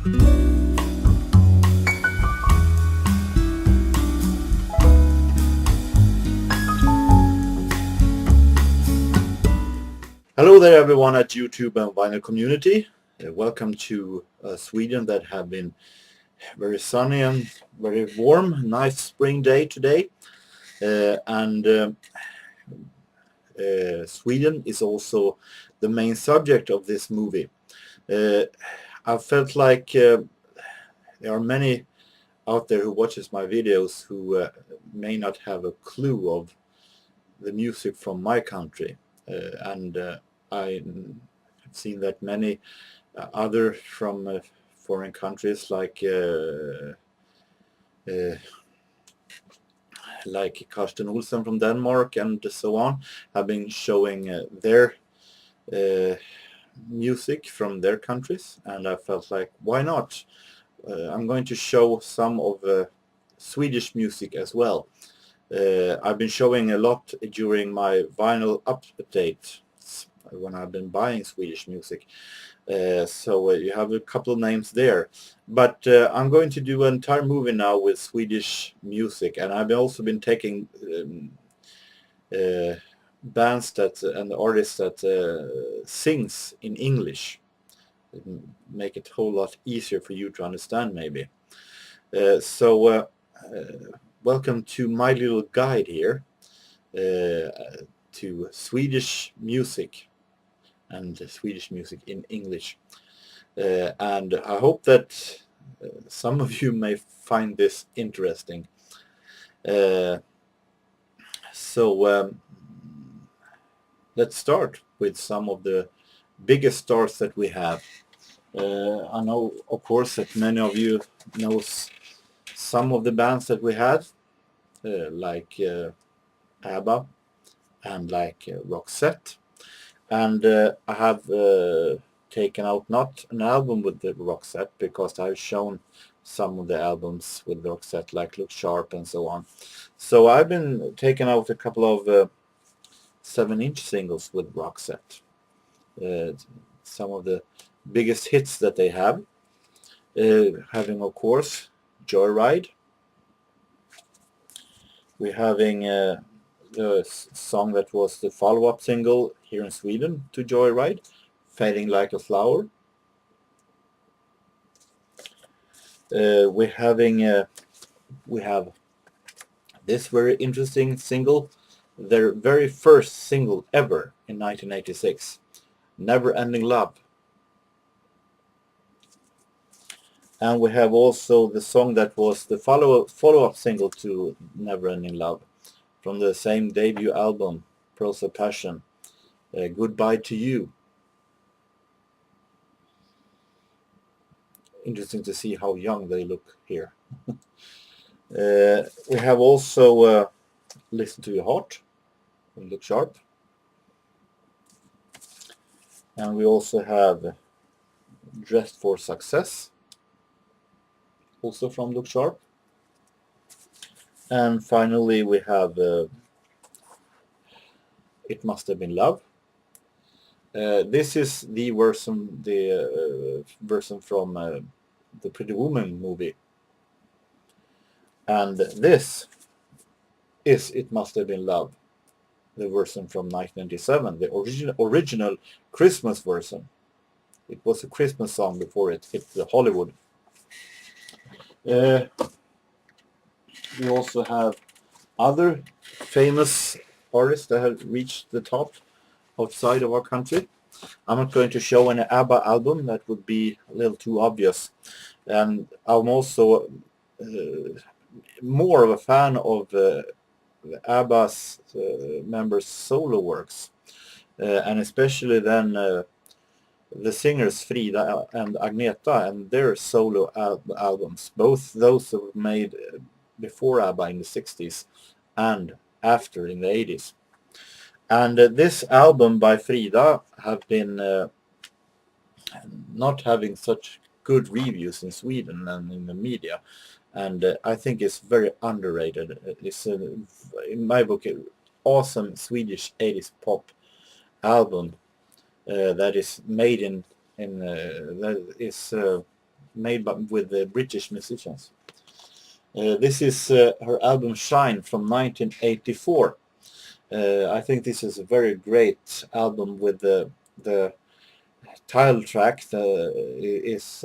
Hello there everyone at YouTube and vinyl community. Welcome to Sweden that have been very sunny and very warm. Nice spring day today. Sweden is also the main subject of this movie. I felt like there are many out there who watches my videos who may not have a clue of the music from my country. I've seen that many other from foreign countries like Karsten Olsen from Denmark and so on have been showing their music from their countries, and I felt like, why not? I'm going to show some of Swedish music as well. I've been showing a lot during my vinyl updates when I've been buying Swedish music. So you have a couple of names there. But I'm going to do an entire movie now with Swedish music, and I've also been taking bands that and artists that sings in English. It'll make it a whole lot easier for you to understand maybe. Welcome to my little guide here to Swedish music and Swedish music in English. And I hope that some of you may find this interesting. Let's start with some of the biggest stars that we have. I know, of course, that many of you knows some of the bands that we had, like ABBA and like Roxette, and I have taken out not an album with the Roxette because I've shown some of the albums with Roxette, like Look Sharp and so on. So I've been taking out a couple of 7-inch singles with Roxette, some of the biggest hits that they have, having of course Joyride. We're having the song that was the follow-up single here in Sweden to Joyride, Fading Like a Flower. We have this very interesting single, their very first single ever in 1986, Never Ending Love. And we have also the song that was the follow-up single to Never Ending Love from the same debut album, Pearls of Passion, Goodbye to You. Interesting to see how young they look here. We have also Listen to Your Heart, Look Sharp. And we also have Dressed for Success, also from Look Sharp. And finally we have It Must Have Been Love. This is the version from the Pretty Woman movie. And this is It Must Have Been Love, the version from 1997, the original Christmas version. It was a Christmas song before it hit the Hollywood. We also have other famous artists that have reached the top outside of our country. I'm not going to show an ABBA album, that would be a little too obvious. And I'm also more of a fan of ABBA's members' solo works, and especially then the singers Frida and Agneta and their solo albums. Both those were made before ABBA in the 60s and after in the 80s. And this album by Frida have been not having such good reviews in Sweden and in the media, and I think it's very underrated. It's in my book an awesome Swedish 80s pop album that is made in that is made with the British musicians. This is her album Shine from 1984. I think this is a very great album with the title track is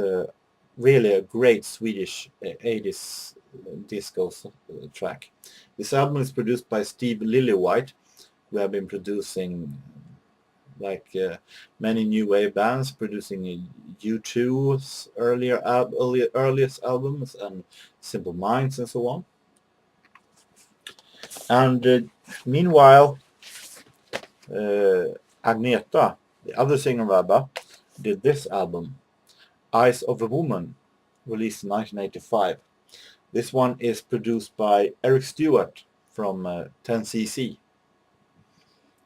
really a great Swedish 80s disco track. This album is produced by Steve Lillywhite, who have been producing like many new wave bands, producing U2's earliest albums and Simple Minds and so on. And meanwhile, Agneta, the other singer of ABBA, did this album, Eyes of a Woman, released in 1985. This one is produced by Eric Stewart from 10cc.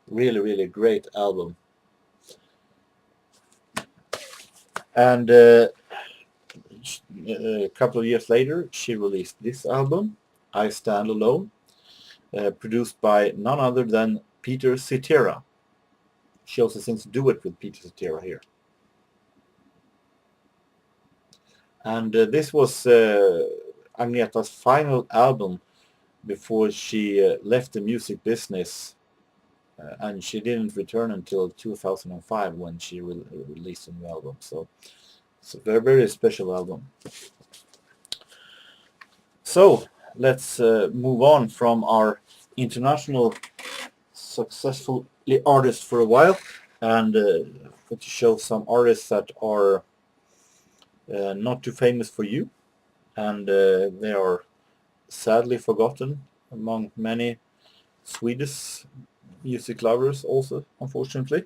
Really, really great album. And a couple of years later, she released this album, I Stand Alone, produced by none other than Peter Cetera. She also sings duet with Peter Cetera here. And this was Agneta's final album before she left the music business, and she didn't return until 2005 when she released a new album. So it's a very, very special album. So let's move on from our international successful artists for a while, and to show some artists that are not too famous for you, and they are sadly forgotten among many Swedish music lovers also, unfortunately.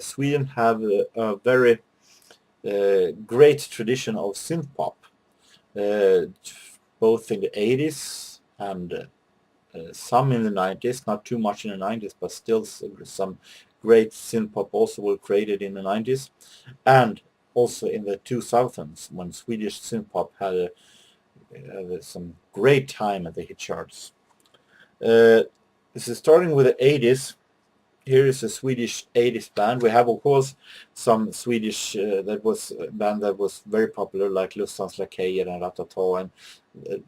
Sweden have a very great tradition of synth pop, both in the 80s and some in the 90s, not too much in the 90s, but still some great synth pop also were created in the 90s, and also in the 2000s when Swedish synth pop had some great time at the hit charts. This is starting with the 80s. Here is a Swedish 80s band. We have, of course, some Swedish that was a band that was very popular, like Lustans Lakejer and Ratata, and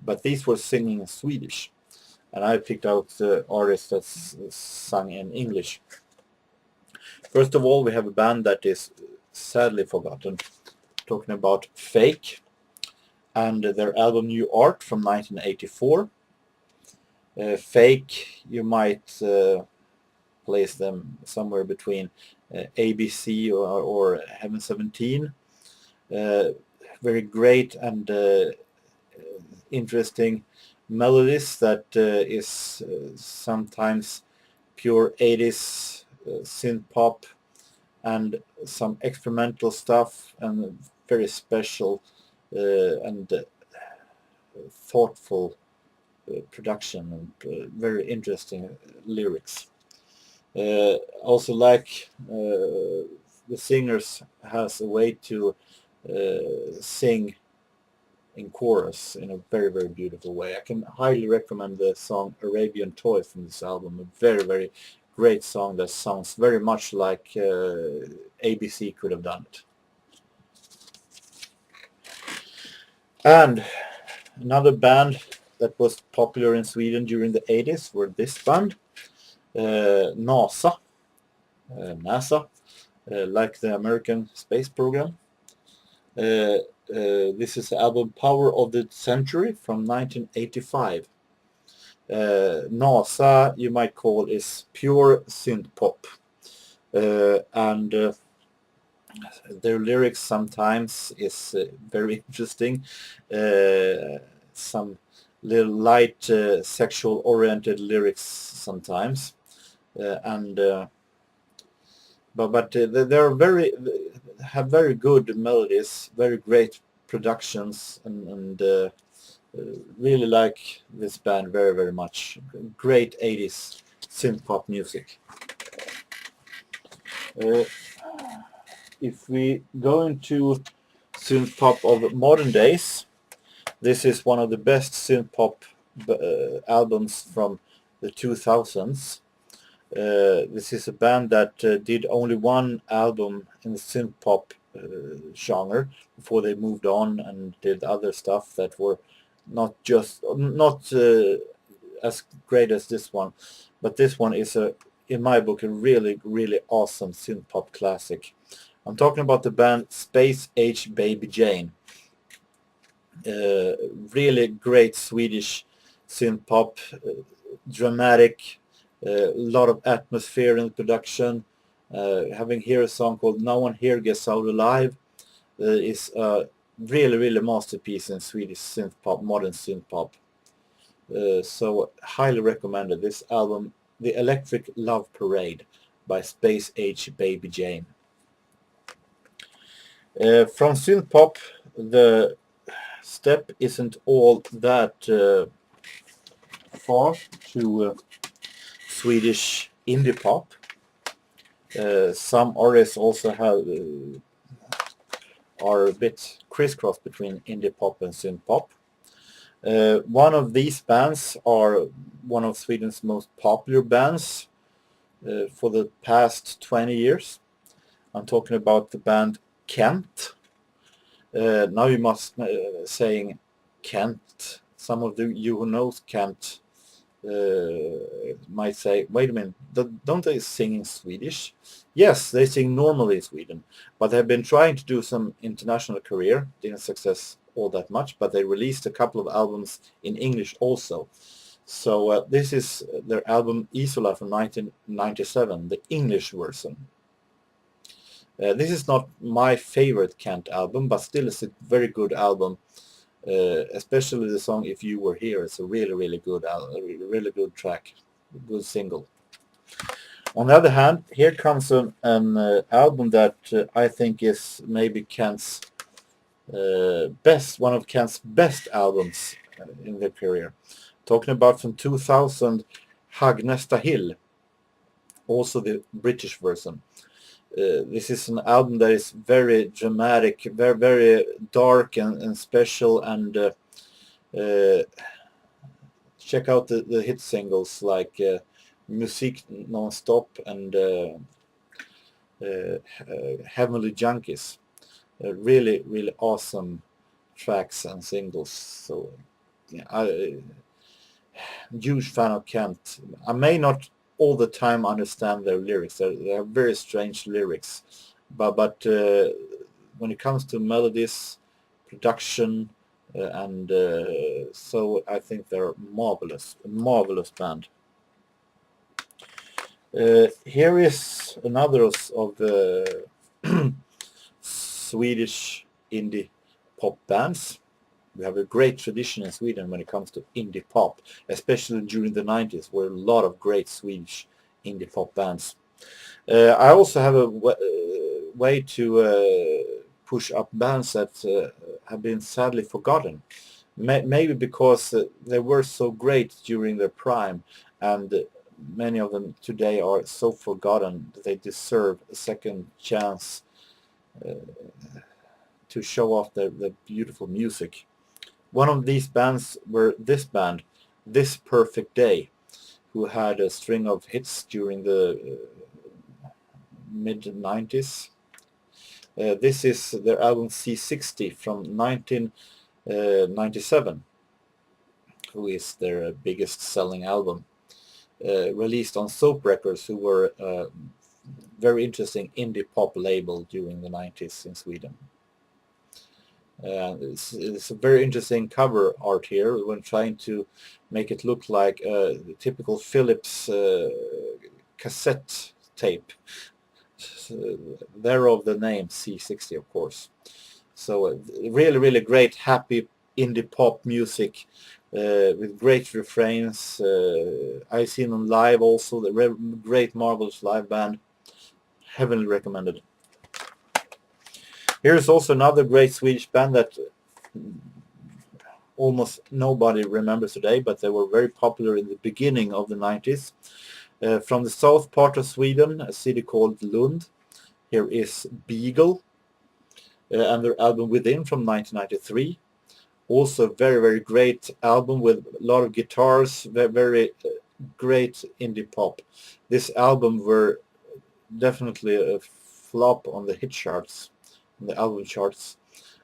but these were singing in Swedish, and I picked out artists that sang in English. First of all, we have a band that is sadly forgotten. Talking about Fake and their album New Art from 1984. Fake, you might place them somewhere between ABC or Heaven 17. Very great and interesting melodies that is sometimes pure 80s synth pop and some experimental stuff, and very special and thoughtful production and very interesting lyrics. Also like the singers has a way to sing in chorus in a very, very beautiful way. I can highly recommend the song Arabian Toy from this album. A very, very great song that sounds very much like ABC could have done it. And another band that was popular in Sweden during the 80s were this band, NASA, like the American space program. This is the album Power of the Century from 1985. NASA, you might call, is pure synth pop, and their lyrics sometimes is very interesting. Some little light sexual oriented lyrics sometimes, but they're have very good melodies, very great productions, and really like this band very, very much. Great 80s synth pop music. If we go into synth pop of modern days, this is one of the best synth pop albums from the 2000s. This is a band that did only one album in the synth pop genre before they moved on and did other stuff that were not as great as this one, but this one is in my book, a really awesome synth pop classic. I'm talking about the band Space Age Baby Jane. Really great Swedish synth pop, dramatic, a lot of atmosphere in the production. Having here a song called No One Here Gets Out Alive is a really masterpiece in Swedish synth pop, modern synth pop. So highly recommended this album, The Electric Love Parade by Space Age Baby Jane. From synth pop, the step isn't all that far to Swedish indie pop. Some artists also are a bit crisscross between indie pop and synth pop. One of these bands are one of Sweden's most popular bands for the past 20 years. I'm talking about the band Kent. Now you must saying Kent. Some of you who knows Kent might say, wait a minute, don't they sing in Swedish? Yes, they sing normally in Sweden, but they've been trying to do some international career, didn't success all that much, but they released a couple of albums in English also. So this is their album Isola from 1997, the English version. This is not my favorite Kent album, but still it's a very good album. Especially the song "If You Were Here." It's a really good really good track, good single. On the other hand, here comes an album that I think is maybe Kent's one of Kent's best albums in their career. Talking about from 2000, Hagnesta Hill, also the British version. This is an album that is very dramatic, very dark and special, and check out the hit singles like Musik Non-Stop and Heavenly Junkies. Really awesome tracks and singles. So yeah, I'm huge fan of Kent. I may not all the time understand their lyrics. They are very strange lyrics, but when it comes to melodies, production, and so I think they're a marvelous band. Here is another of the Swedish indie pop bands. We have a great tradition in Sweden when it comes to indie pop, especially during the 90s, where a lot of great Swedish indie pop bands. I also have a way to push up bands that have been sadly forgotten. Maybe because they were so great during their prime, and many of them today are so forgotten that they deserve a second chance to show off their beautiful music. One of these bands were this band, This Perfect Day, who had a string of hits during the mid-90s. This is their album C60 from 1997, who is their biggest selling album, released on Soap Records, who were a very interesting indie pop label during the 90s in Sweden. It's a very interesting cover art here when trying to make it look like a typical Philips cassette tape. So, thereof the name C60, of course. So really great, happy indie pop music with great refrains. I've seen them live also, the great, marvelous live band. Heavily recommended. Here's also another great Swedish band that almost nobody remembers today, but they were very popular in the beginning of the 90s. From the south part of Sweden, a city called Lund, here is Beagle and their album Within from 1993. Also very great album with a lot of guitars, very great indie pop. This album were definitely a flop on the hit charts. in the album charts.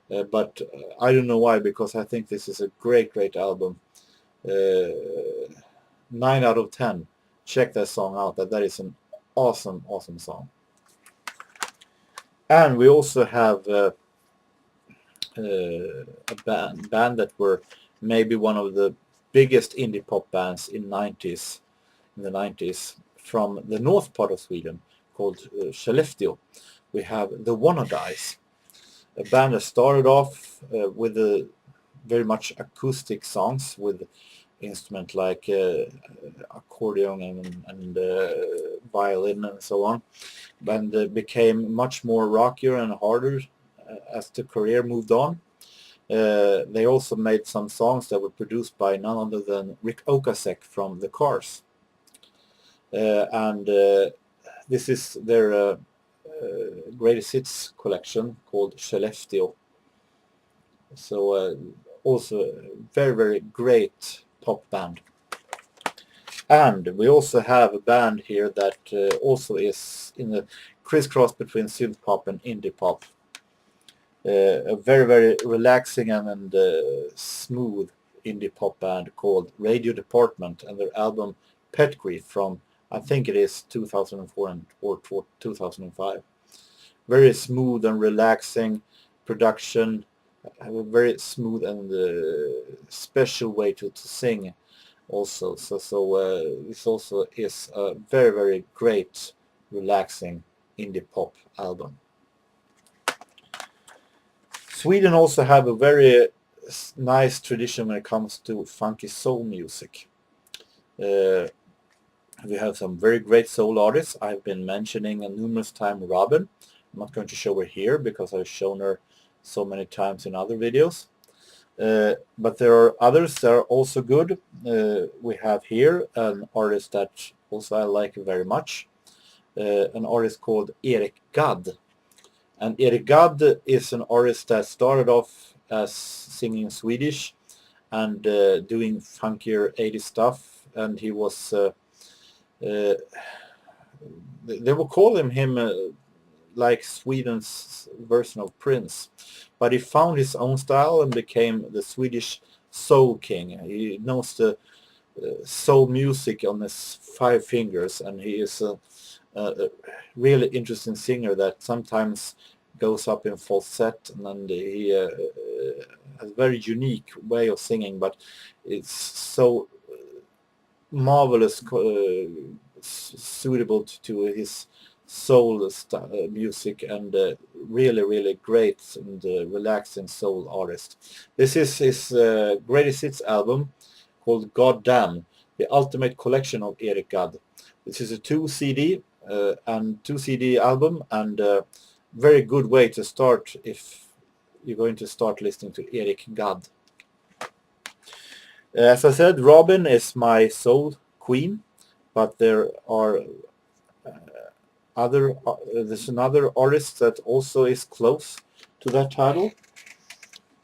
But I don't know why, because I think this is a great album. 9 out of 10. Check that song out. That is an awesome song. And we also have a band that were maybe one of the biggest indie pop bands in the 90s from the north part of Sweden, called Skellefteå. We have the Wannadies, a band that started off with very much acoustic songs with instrument like accordion and violin and so on, and became much more rockier and harder as the career moved on. They also made some songs that were produced by none other than Rick Ocasek from The Cars. And this is their greatest hits collection called Skellefteå. So also a very great pop band. And we also have a band here that also is in the crisscross between synth pop and indie pop. A very relaxing and smooth indie pop band called Radio Department, and their album Pet Grief from, I think it is 2004 or 2005. Very smooth and relaxing production, have a very smooth and special way to sing also. So this also is a very great, relaxing indie pop album. Sweden also have a very nice tradition when it comes to funky soul music. We have some very great soul artists. I've been mentioning numerous times Robin. I'm not going to show her here because I've shown her so many times in other videos. But there are others that are also good. We have here an artist that also I like very much. An artist called Eric Gadd. And Eric Gadd is an artist that started off as singing Swedish and doing funkier 80s stuff. And he was, they will call him like Sweden's version of Prince. But he found his own style and became the Swedish soul king. He knows the soul music on his 5 fingers, and he is a really interesting singer that sometimes goes up in falsetto, and he has a very unique way of singing, but it's so marvelous, suitable to his soul music, and really great and relaxing soul artist. This is his greatest hits album called God Damn, the ultimate collection of Eric Gadd. This is a 2 CD album, and very good way to start if you're going to start listening to Eric Gadd. As I said, Robin is my soul queen, but there are there's another artist that also is close to that title,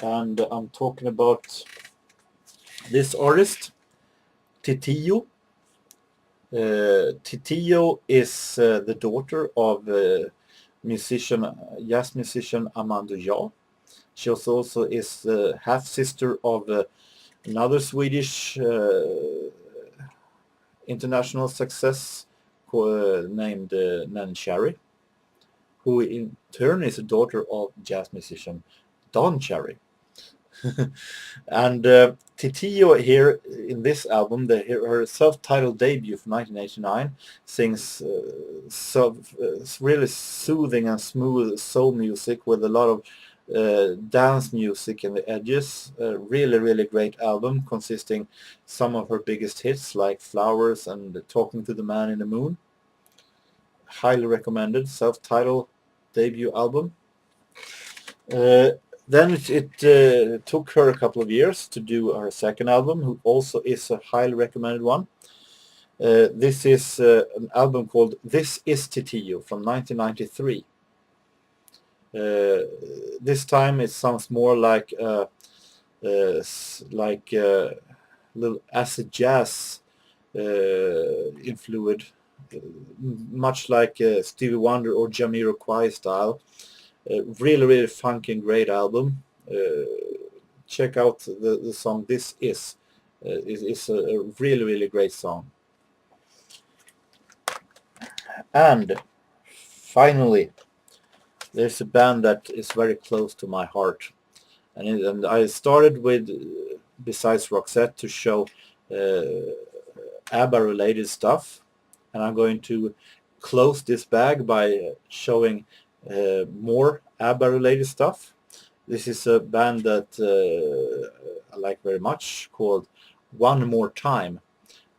and I'm talking about this artist, Titiyo. Titiyo is the daughter of jazz musician Amandu Ja. She also is half sister of another Swedish international success named Nan Cherry, who in turn is a daughter of jazz musician Don Cherry. And Titiyo here in this album, her self-titled debut from 1989, sings really soothing and smooth soul music with a lot of dance music in the edges. Really great album, consisting some of her biggest hits like Flowers and Talking to the Man in the Moon. Highly recommended self-titled debut album. Then it took her a couple of years to do her second album, who also is a highly recommended one. This is an album called This Is Titiyo from 1993. This time it sounds more like little acid jazz influenced, much like Stevie Wonder or Jamiroquai style. Really funky and great album. Check out the song This Is. Is a really great song. And finally, there's a band that is very close to my heart. And I started with, besides Roxette, to show ABBA related stuff. And I'm going to close this bag by showing more ABBA related stuff. This is a band that I like very much, called One More Time.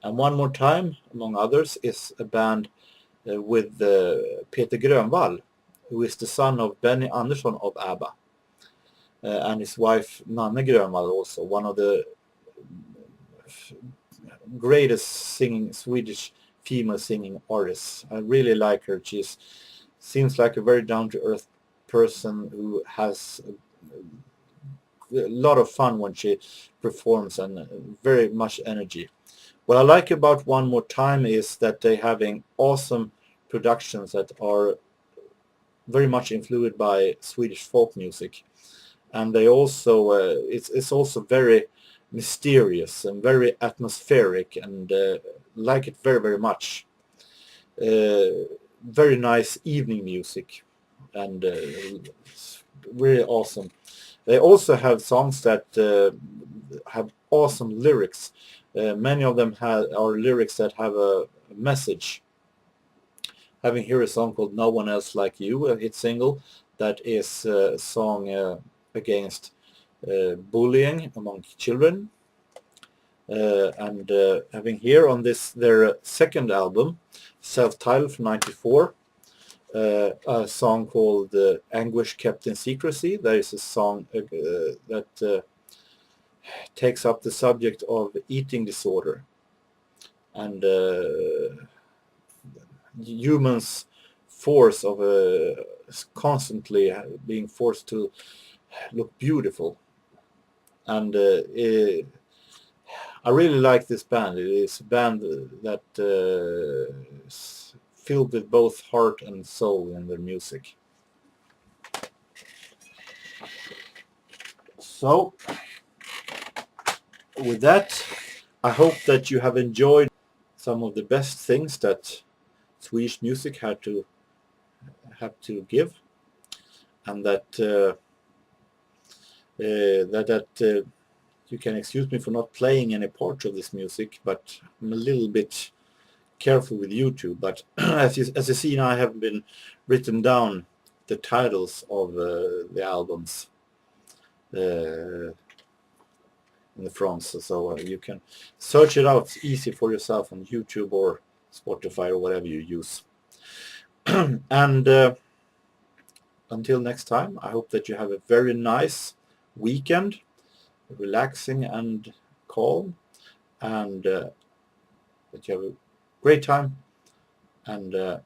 And One More Time, among others, is a band with Peter Grönvall, who is the son of Benny Andersson of ABBA. And his wife Nanne Grönvall, also one of the greatest Swedish female singing artists. I really like her. She seems like a very down-to-earth person who has a lot of fun when she performs and very much energy. What I like about One More Time is that they're having awesome productions that are very much influenced by Swedish folk music. And they also, it's also very mysterious and very atmospheric, and like it very much. Very nice evening music, and it's really awesome. They also have songs that have awesome lyrics. Many of them are lyrics that have a message. Having here a song called No One Else Like You, a hit single, that is a song against bullying among children. And having here on their second album, self-titled from '94, a song called Anguish Kept in Secrecy. There is a song that takes up the subject of eating disorder and humans' force of constantly being forced to look beautiful. And I really like this band. It is a band that is filled with both heart and soul in their music. So, with that, I hope that you have enjoyed some of the best things that Swedish music have to give, and that you can excuse me for not playing any part of this music, but I'm a little bit careful with YouTube. But as you see now, I have been written down the titles of the albums in the front, so you can search it out. It's easy for yourself on YouTube or Spotify or whatever you use. And until next time, I hope that you have a very nice weekend, relaxing and calm, and that you have a great time, and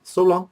so long.